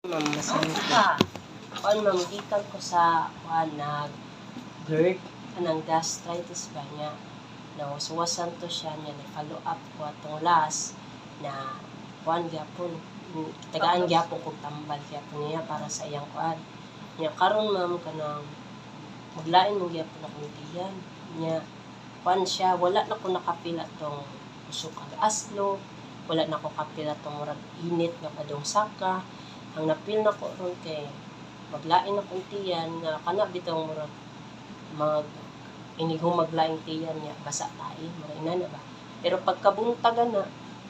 Ma'am, masayang ko. ka. Kuan ma'am, gikan ko sa kuan nag GERD kanang gastritis ba niya. Nawaswasan to siya niya na follow up ko atong last na kuan gyapon. Tagaan gyapon kog tambal gyapon niya para sa iyang kuan. Nya karon ma'am kanang maglain mo gyapon akong tiyan. Nya kuan siya wala na ko nakapila tong usok kag aslo. Wala na ko kapila tong murag init nga padong saka. Ang napil na ko ron kay maglain na kong tiyan nga kana bitaw murag inigong maglaing tiyan niya basa tayo mga ina na ba. Pero pagkabuntagan na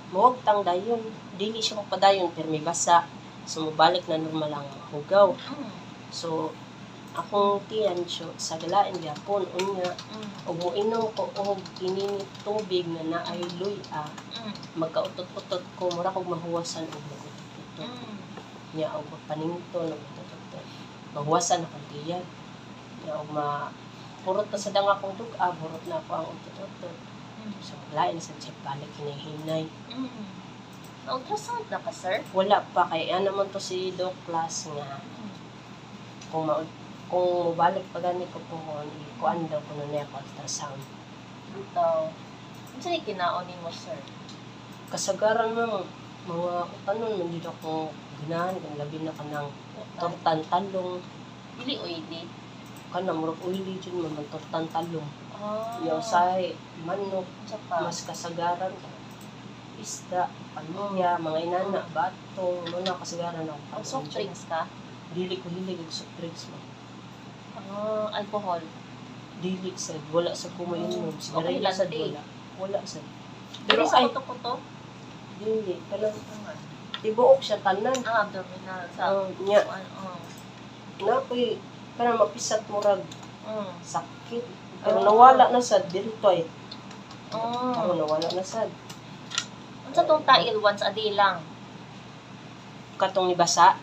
muwag tang dayon dili siya padayon pero may basa so mabalik na normal ang hugaw. So akong tiyan siya sa galain gyapon unya ug moinom ko og kinini tubig na naay luya magkautot-utot ko mura kog mahuwasan og utot-utot nya og panington og utot-utot mahuwasan akong tiyan nya og purot na sa danga kong duga purot na ako ang utot-utot so lain sa check balik hinahinay. Na-ultrasound na ka, sir? Wala pa kay ano man to si Doc Class nga kung balik pa gani ko po kuan daw ko na ultrasound. Ito. Ano sa'yo kinaon mo, sir? Kasagaran mo mga tanon hindi ako ganahan kung labi na kanang tortan talong Dili oily. kanang murag oily dyan man tortan talong Ah. yaw say manok Tsaka. mas kasagaran isda pamilya mga inana batong muna kasagaran ako Ang soft drinks ka? dili ko hilig og soft drinks mo Alcohol. dili sa wala sa kumayon Okay, sigarilyo sa lante. wala sa Pero pero sa ay kuto-kuto? dili kanang tibuok siya tanan Abdominal. Sa nya ano. na koy kanang mapisat murag Mm. sakit pero nawala na sad dirtoy Mm. pero nawala na sad Ano sa itong tail once a day lang? katong nibasa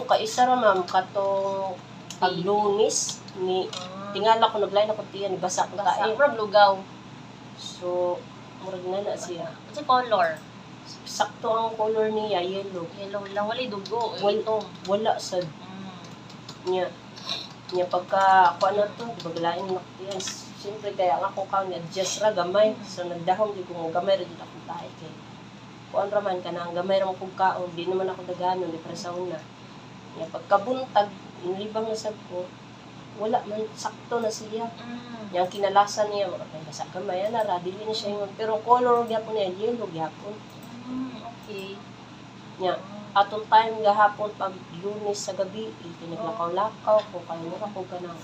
kaisa ra ma'am katong pag Lunes ni tingala ko naglain ako tiyan nibasa ko Basa. tae Murag lugaw. so murag na siya Ano sa color? sakto ang color niya yellow Yellow lang. Wala'y dugo. Wal- Ito. wala sad Mm. niya pagka ako ano to baglain na tiyan siyempre kaya ang ako kaon adjust ra gamay so nagdahom di ko gamay ra jud akong tae kay kuan ra man kanang gamay ra man kog kaon di naman ako daghanon di para sa una niya pagkabuntag inlibang na sad ko wala man sakto na siya Mm. yang kinalasan niya mga basa gamay na ra dili na siya ingon pero color gyapon niya yellow gyapon Okay. niya atong time gahapon pag Lunes sa gabi pinaglakaw-lakaw ko kay mura ko kanang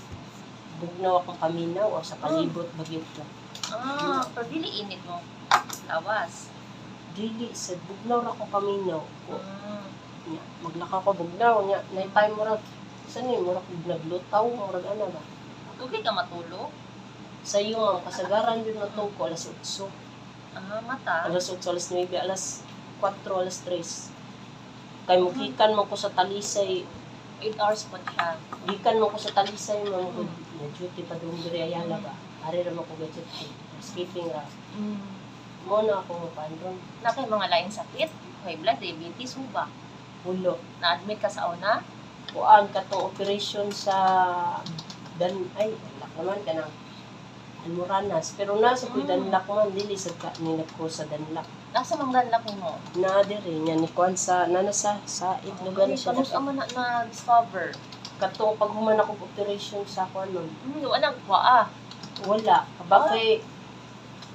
bugnaw akong paminaw o sa palibot bagit ko Pero dili init mo. Lawas. dili sa bugnaw ra ko paminaw ko Mm. niya maglakaw ko bugnaw niya na time murag sa ni murag naglutaw murag ana ba Dugay ka matulog? sa iyo ma'am kasagaran yun na to ko alas 8 Mata. alas 8 alas 9 alas 4 alas 3 kay mugikan man ko sa Talisay 8 hours pa siya. gikan man ko sa Talisay ma'am ko na duty pa doon diri Ayala ba ari ra man ko gadget skipping ra mo na ako mo pandron Na kay mga lain sakit. High blood, diabetes, suba. ulo Na-admit ka sa una? kuan katong operation sa ay lak naman kanang Almoranas pero nasa ko'y danlak man dili sa ninap ko sa danlak Nasa mangganlak mo? na diri nya ni kuan sa nasa itlogan siya Kamusta mo na-discover? katong paghuman ako operation sa kuan nun Wala nagwa wala bakay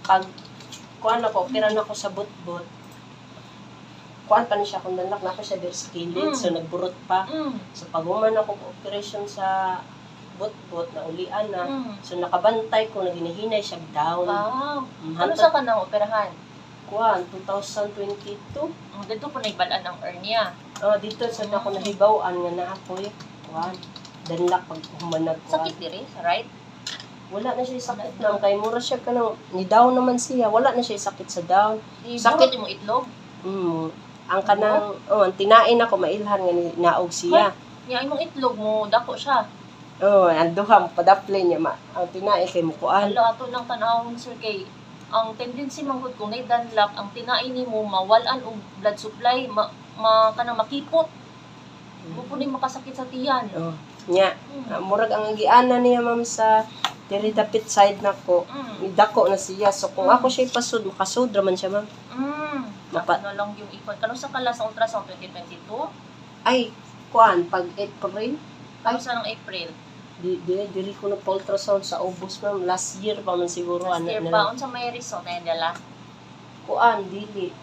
pag kuan ako opera na ako sa butbot kuan pa ni siya kung danlak na pa siya very skilled so nagburot pa so paghuman ako operation sa butbot na ulian na so nakabantay ko na ginahinay siya down Wow. Ano hantod sa kanang operahan? kuan 2022 Dito po naibalaan ang hernia. dito sa ako nahibaw-an nga na ako'y kuan danlak pag humanag kuan Sakit diri sa right? wala na siya sakit na kay mura siya kanang ni down naman siya wala na siya sakit sa down Sakit mo itlog? ang kanang ang tinain ako mailhan nga ni naog siya Niya imong itlog mo dako siya. ang duha padaplay niya ang tinain kay mukuan Alo ato lang tanawon sir kay ang tendency manggod kung nay danlak ang tinain nimo mawalan og blood supply kanang makipot. Mo po makasakit sa tiyan. Oh. Nya, murag ang giana niya ma'am sa diri dapit side nako. Dako na siya. So kung ako siya ipasud, makasud raman siya ma'am. Ano lang yung ikon. Kano sa kala sa ultrasound 2022? Ay, kuan pag April. Kano sa ng April? Diri ko na ultrasound sa August ma'am. Last year pa man siguro. Last year pa. Unsa may result na yan dala? Kuan, dili.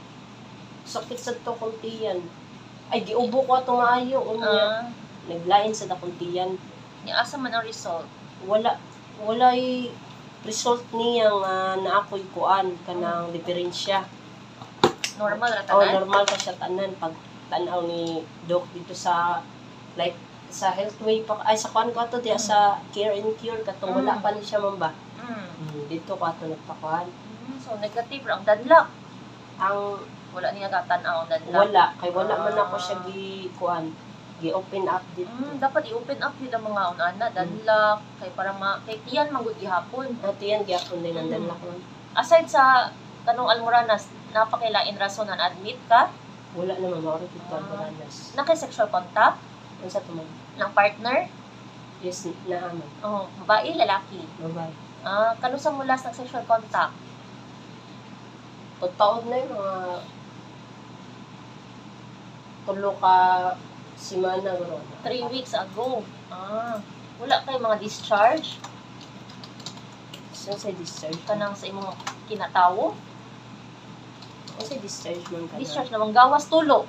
Sakit sa to kuntiyan. Ay, giubo ko ato maayo. Naglain sa dakuntiyan. Asa man ang result? Walay result niya nga na ako'y kuan kanang diferensya. Normal ra Oh, tanan? normal ka siya tanan pag tanaw ni doc dito sa like sa Healthway pa ay sa kuan ko ato diya sa Care and Cure katong wala pa ni siya man ba. Dito ko ato nagpakuan. So negative ra ang danlak. Ang Wala niya tatanaw ang danlak. wala man ako siya kuan gi-open up dito. Dapat i-open up yun ang mga unana, danlak, kay para kay tiyan magud gihapon. Ito yan gyapon din ang danlak man. Aside sa kanong almoranas, napakailain rason na admit ka, Wala naman mauro dito ang baranas. nakay sexual contact Unsa to man? ng partner, Yes, naaman. babae, lalaki. Bye-bye. Kano sa mulas ng sexual contact? Taon na yung mga tulo ka simana garo. 3 weeks ago. Wala kay mga discharge Saan sa discharge? kanang sa imong kinatawo. Kasi discharge man ka na. Discharge namang gawas tulo.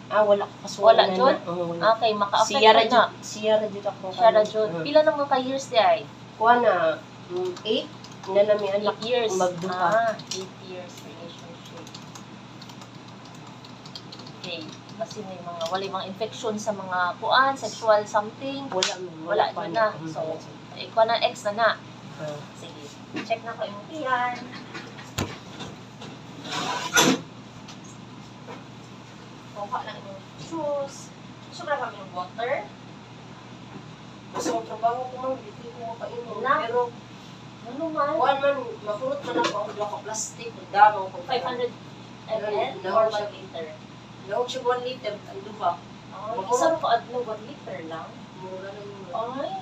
Wala ko kasuwa Wala, na Jud? na. Wala. Kay maka-affect Siya ka na. ra jud ako. Siya ra jud. Pila na mga ka-years di ay? Kuha na, 8 na nami anak. 8 years. Magduha. 8 years relationship. Okay. Kasi may walay mga infection sa mga kuan, sexual something. Wala man. Wala pa yun na. So, ikaw na ex na na. Ah. Sige. Check na ko yung tiyan. Kuha lang yung juice. Sobra kami ng water. Gusto ko trabaho ko man, hindi ko makainom. Na? Pero, Ano man? kuha man, makurot man ako ang block of plastic. Damo ko. 500 ml No, or siya. 1 liter? Naog siya 1 liter, ang duba. Isa ko adlo 1 liter lang. Mura na mura. Ay,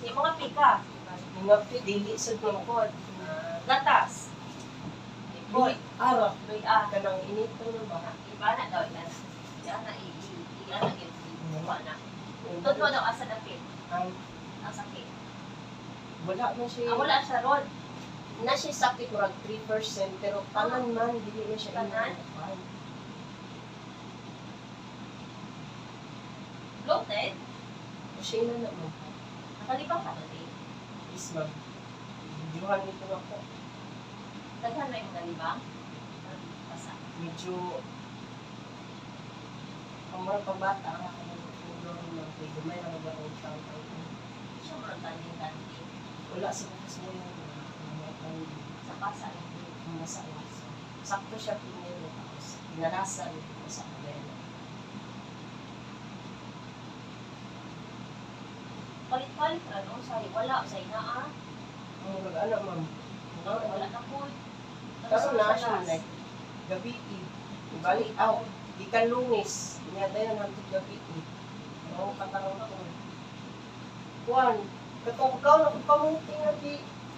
yung mga pika. Mga dili sa mga kuha. Gatas. Boy, Ara, boy kanang init ko na ba? Iba na daw yan. Yan na iyan na yun. Iba na. Totoo daw asa dapit. Ang Ang sakit. wala man siya. Wala siya ron. Na siya sakit murag 3% pero tanan man dili na siya Tanan? inuupan. Bloated. Siya na naman. Nakalibang ka doon. Is ma'am. Videohan nito ako. Daghan na yung nalibang. Basa. Medyo ang mga pabata ang ako ng kay gamay na magawang tao. Siya mo rin tanding-tanding. Wala sa kasi mga Sa pasa. masaya. Sakto siya pinili tapos pinalasan ko sa kanila. Palit-palit ano? Say, wala. Say na Ang ano ma'am. Wala na po. Kaso na siya like gabi. Balik out. Di ka lunis. Nga tayo nantog gabi. Oo, katarong ko. Juan, katong ikaw na pamuti nga di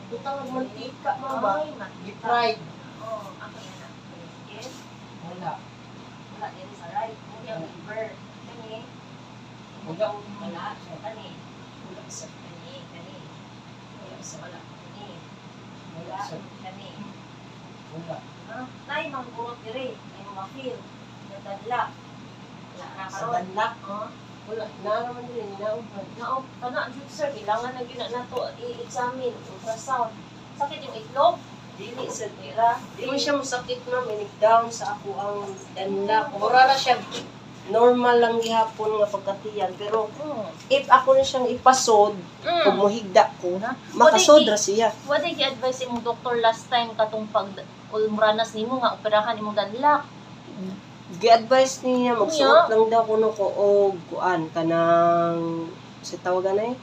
butang ng mantika mo ba? Ay, mantika. Di-fried. Ako yan na. Yes. Wala. Wala din sa right. Kung yung liver. Kani. Wala. Wala. Kani. Wala sa Kani. wala sa Wala. Kani. wala sa Kani. wala. Nay, mangburot dire. Ay mafil. Nagdadla. Wala na Sa karon. banlak. Wala. Naaraman din. Nauban. Nao, kana jud sir, kailangan na gina nato i-examine ultrasound. Sakit yung itlog. Dili sa Tira. Di mo siya masakit na, may down sa ako ang danla. Mura na siya, normal lang gihapon nga pagkatiyan. Pero if ako na siyang ipasod, kung muhigda ko, makasod ra siya. What did i-advise imong doktor last time katong pag ulmranas nimo nga operahan imong danlak? Gi-advise niya, magsuot lang daw kuno ko og kuan kanang sa tawagan ay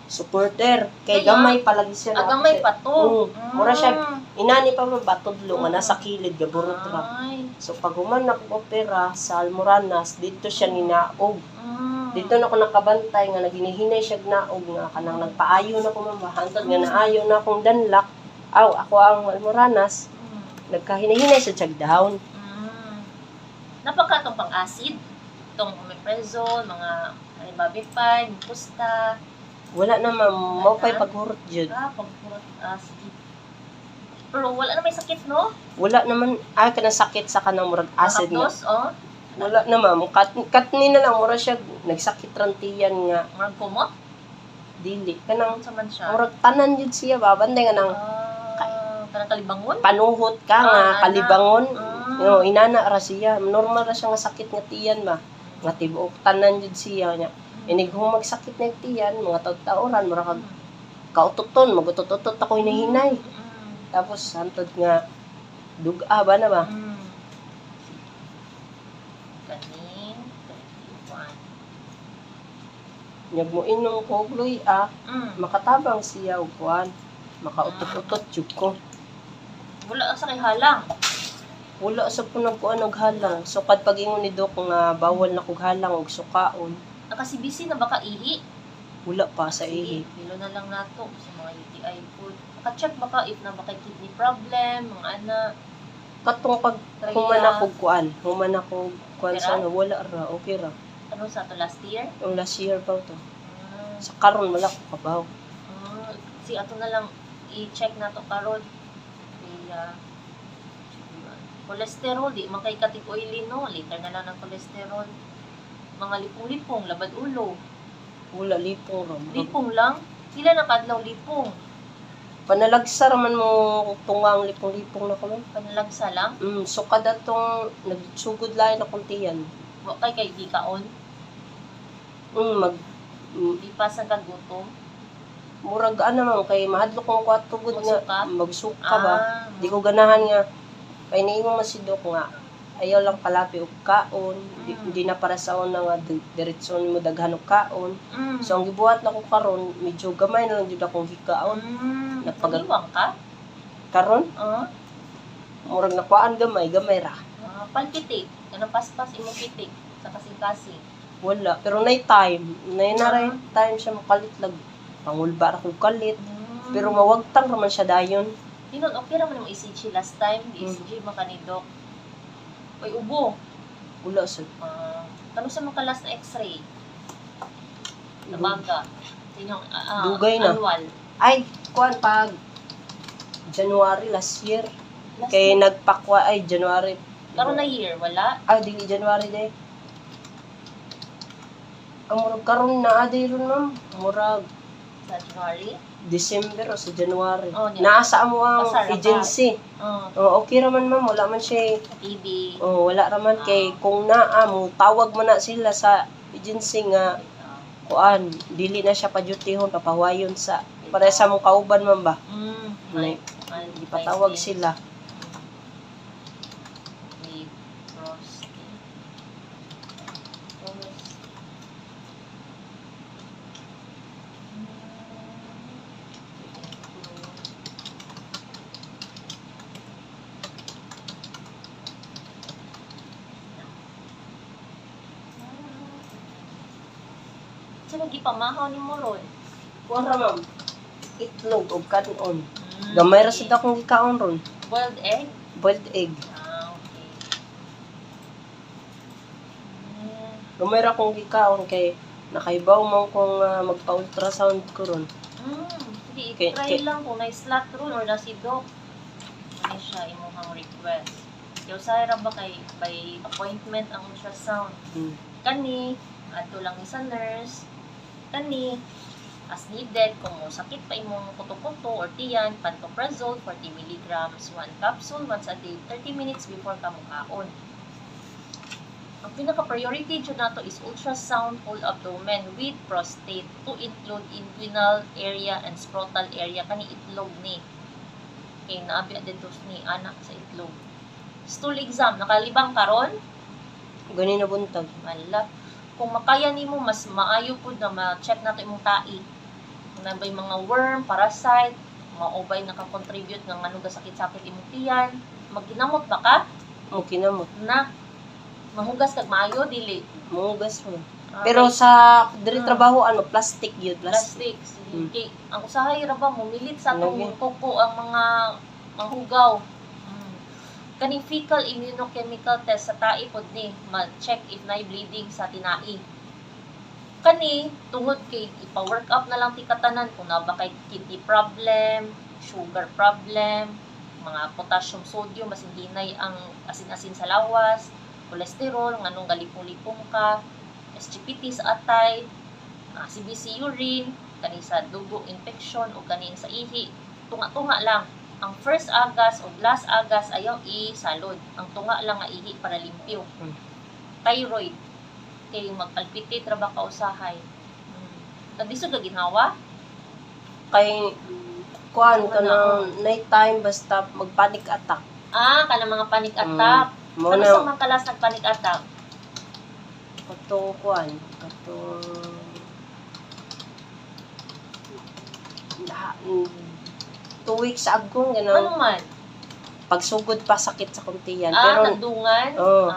supporter. Kay Kaya? gamay palagi siya na. Agamay pa to. Mura siya, inani pa man batudlo nga nasa kilid, gaburot ra. Ay. So pag human ako opera sa Almoranas, dito siya ninaog. Mm. Dito na ako nakabantay nga naginihinay siya naog nga kanang nagpaayo na ko mama. Hantod nga naayo na akong danlak. Ako ang Almoranas, nagkahinay-hinay sa down. Napaka itong pang-acid. Itong omeprazole, mga ribavipine, pusta. Wala na ma'am, maupay paghurot jud. Pagpurot acid. Pero wala na may sakit, no? Wala naman kanang sakit sa kanang murag acid nga. Nakaptos, oh. Wala na ma'am, kat ni na lang mura siya nagsakit rantiyan nga Murag kumot. dili kanang Ano sa man siya? murag tanan jud siya ba banday nga nang Kanang kalibangon? panuhot ka nga ana. kalibangon. Ah. Inana ra siya, normal ra siya nga sakit nga tiyan ba. Nga tibuok tanan jud siya nya. Inig magsakit na yung tiyan, mga taon-taoran, mura kag kaututon, magutututot ako hinahinay. Tapos, hantod nga, duga ba na ba? Kaning 31. Nyag mo inom ko, Gloy, makatabang siya, o kuhan. Makautot-utot, yun ko. Wala sa kay halang. Wala sa po nagkuhan naghalang. So, pag ingon ni Dok nga bawal na kog halang og sukaon, Nakasibisi na baka ihi. wala pa sa ihi. Pilo na lang nato sa mga UTI food. Naka-check baka if na baka kidney problem, mga ana. Katong pag Try human na- ako kuan Okay sa ra? wala ra, okay ra. Ano sa to last year? Yung last year pa to. Ah, Sa karon wala ko kabaw. si ato na lang i-check na to karon. Kaya cholesterol, di man kay katig oily no, liter na lang ng cholesterol. Mga lipong-lipong, labad ulo. Wala lipong ra. Lipong lang? Sila na kadlaw lipong. Panalagsa raman mo tungang lipong-lipong na kami. Panalagsa lang. So kada tong nagsugod lain na kuntiyan. Wa kay di kaon. Mag Di pasan ka gutom. murag man kay mahadlok kong kwatugod Magsuka? nga magsuka ba. Di Ah, ko ganahan nga kay niimo masidok nga ayaw lang palapi og kaon. Di na para sa una nga diretso mo daghan og kaon. So ang gibuhat na ko karon medyo gamay na lang jud akong gikaon. Napag- Nagpag ka? Karon Ah, murag nakuan gamay ra. palpitate. Kanang paspas imo pitik sa kasing-kasing. Wala pero nay time, nay naray time siya makalitlag. Pangulba ra kog kalit. Pero mawagtang raman siya dayon. Dinon, okay raman mo ECG last time. Di ECG man ni Doc. Uy, ubo. Wala sa Kano sa mga last na x-ray? Nabaga. Tinong, Dugay na. Annual. Ay, kuan pag January last year. Last Kay nagpakwa ay January. Karon na year, wala? Dili January day. Ang murag karon na aday ron ma'am. Murag Sa January? December o sa January. Oh, niya. Naasa mo ang Pasar na agency. Okay raman ma'am, wala man siya. TB. Wala raman kay kung naa mo tawag man na sila sa agency nga kuan, dili na siya padyutihon papawayon sa para sa mong kauban man ba. Like, Di patawag sila. Sino gipamahaw ni mo ron? Kuan ra ma'am. Itlog og kanon. Gamay ra sad akong gikaon ron. Boiled egg? Boiled egg. Okay. Gamay ra akong gikaon kay nakaibaw man kung magpa-ultrasound ko ron. Sige, Kay- i-try lang kung na-slot ron or na si Doc. Ano siya, imuhang request. Kaya usay ra ba kay by appointment ang ultrasound? Kani, ato lang ni sa nurse. Kani, as needed, kung sakit pa imong kuto-kuto or tiyan, pantoprazole, 40 mg, 1 capsule once a day, 30 minutes before ka mukaon. Ang pinaka-priority dyan nato is ultrasound whole abdomen with prostate to include inguinal area and scrotal area. Kani itlog ni. Kaya naabi dito ni anak sa itlog. Stool exam, nakalibang karon? Gani na buntag. Wala. Kung makaya nimo mas maayo pud na ma-check nato imong tai. na bay mga worm, parasite, maubay nakakontribute ng ano ga sakit-sakit imong tiyan, magginamot ba ka Mo kinamot. na mahugas kag maayo dili. Mugas mo. Ah, Pero kay sa diri trabaho ano plastic yun, plastic. plastics. Mm. Kay ang usahay ra ba mumilit sa atong Lagi. kuko ang mga manghugaw. Kaning fecal immunochemical test sa tae pod ni ma-check if naay bleeding sa tinai. Kani tungod kay ipa-work up na lang ti katanan kung na ba kay kidney problem, sugar problem, mga potassium sodium basin hinay ang asin-asin sa lawas, cholesterol nganong galipong-lipong ka, SGPT sa atay, CBC urine, kani sa dugo infection o kani sa ihi, tunga-tunga lang. Ang first agas o last agas ayaw i-salod. Ang tunga lang nga ihi para limpyo. Thyroid. Kay magpalpitate ra ba ka usahay. Nagdisod ka ginawa? Kay kuan ka ng night time basta mag-panic attack. Kana mga panic attack. Mo Ano na sa mga kalas ng panic attack? kato kuan, kato na 2 weeks ago Ano ganun. man? Pagsugod pa sakit sa kuntiyan. Pero Nandungan? Oo.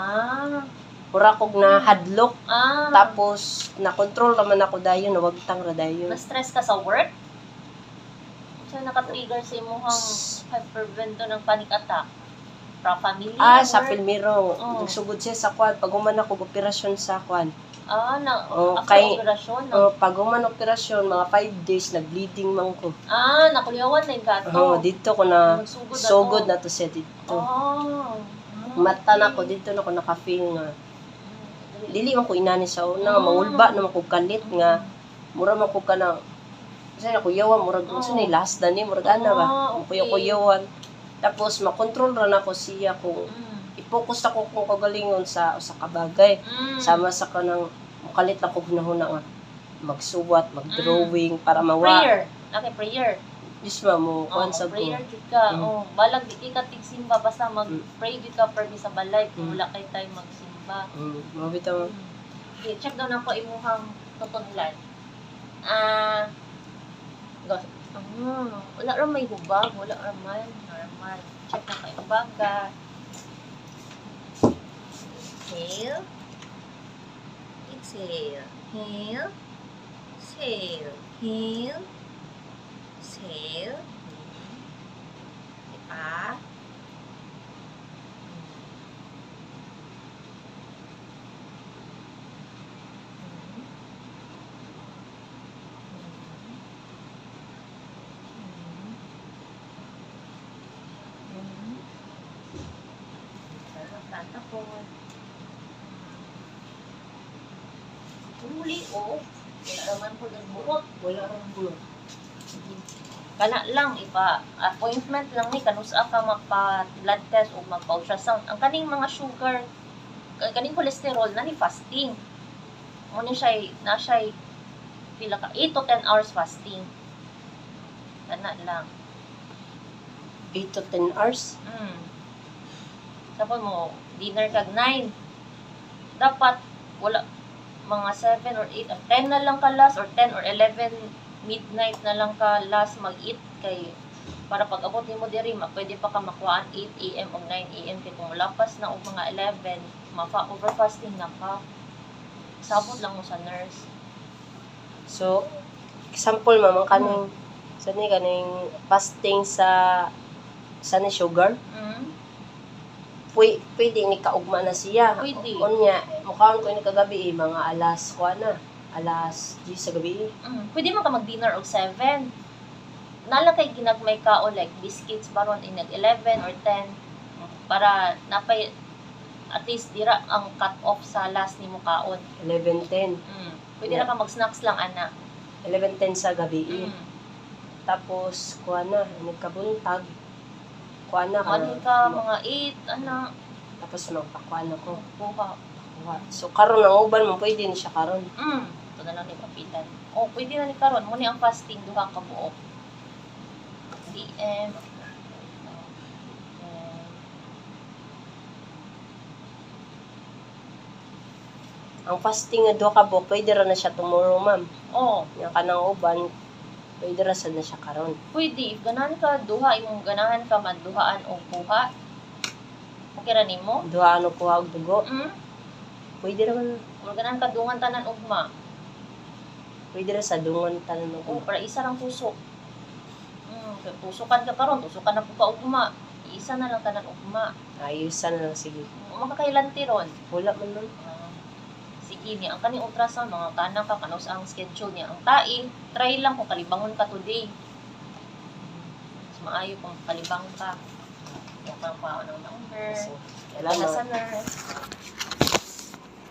Mura kog na hadlok. Ah. Tapos na-control naman ako dayon, nawagtang ra dayon. Na-stress ka sa work? So, naka-trigger sa imuhang hypervento ng panic attack? Pra family? Sa work? Pilmiro, Oo. nagsugod siya sa kwan. Pag human ako operasyon sa kwan. After kay- operasyon? No? Pag human operasyon, mga 5 days, nag-bleeding man ko. Nakuliawan na yung gato. Dito ko na, Nagsugod sugod na na to siya dito. okay. Mata na ko, dito na ko naka-feel nga. Dili man ko inani sa una, maulba naman ko kalit nga. Mura man ko ka na, kasi nakuyawan, murag, gusto ni last na ni, murag ana ba? Okay. Kuyawan. Tapos, makontrol ra na ko siya kung i-focus ako kung kagalingon sa kabagay. Sama sa kanang mukalit na ko gunahuna nga magsuwat, mag-drawing para mawa. Prayer. Prayer. Diyos ba mo, kuhan sa ko. Prayer jud ka. Mm. Balag di ka tigsimba basta mag-pray jud ka permi sa balay kung wala kay time magsimba. Mabitaw. Okay, check daw na po imuhang tutunlan. Wala ra may hubag, wala ra man, normal. Check na kayo baga. Exhale. Exhale. Inhale. Exhale. Inhale. Exhale. Pa. Tapos, huli o, wala naman po ng buhok. Wala rin bulo. Kana lang, appointment lang ni, kanusa ka magpa-blood test o magpa-ultrasound. Ang kaning mga sugar, kaning cholesterol, na ni fasting. Muna siya, pila ka, 8 to 10 hours fasting. Kana lang. 8 to 10 hours? Tapos mo, dinner kag 9. Dapat, wala, mga 7 or 8, or 10 na lang ka last, or 10 or 11 midnight na lang ka last mag-eat kay para pag abot nimo diri pwede pa ka makuhaan 8 AM o 9 AM kay kung lapas na og mga 11 overfasting na ka. Sabot lang mo sa nurse. So, example mamang kaning kaning fasting sa ni sugar. Pwede ni kaugma na siya. Pwede. Unya, mukhaon ko ni kagabi mga alas 10 sa gabi. Pwede mo ka mag-dinner og 7. Nala kay ginagmay ka o like biscuits baron inag 11 or 10 para napay at least dira ang cut off sa last nimo kaon. 11:10. Pwede ra ka mag-snacks lang ana. 11:10 sa gabi. Tapos nagkabuntag. Ka mga 8 ana. Tapos magpakuan ako. Buka. So karon ang uban mo pwede ni siya karon. Ito na lang ni papitan. Pwede na ni karon. Muna ang fasting duha ka buok. DM. Ang fasting nga duha ka buok pwede ra na siya tomorrow, ma'am. Oo. Yang kanang uban Pwede ra sad na siya karon. Pwede, if ganahan ka, duha, imong ganahan ka, madduhaan o kuha. Okay ra nimo? Duha ano kuha og dugo. Pwede ra man, Kung ganahan ka, dungan tanan ugma. pwede ra sa dungon tanan O, og. para isa lang tusok. Kaya tusukan ka karon, tusukan na po ka ugma. Isa na lang tanan ugma. Ayusan na lang sige. Makakailanti ron. Wala man nun. Sige niya, ang kaning ultrasound, mga kanang ka, kanos ang schedule niya. Ang tai, try lang kung kalibangon ka today. Mas maayo kung kalibang ka. Kaya pang ng number. So, Kaya sa salamat. nurse.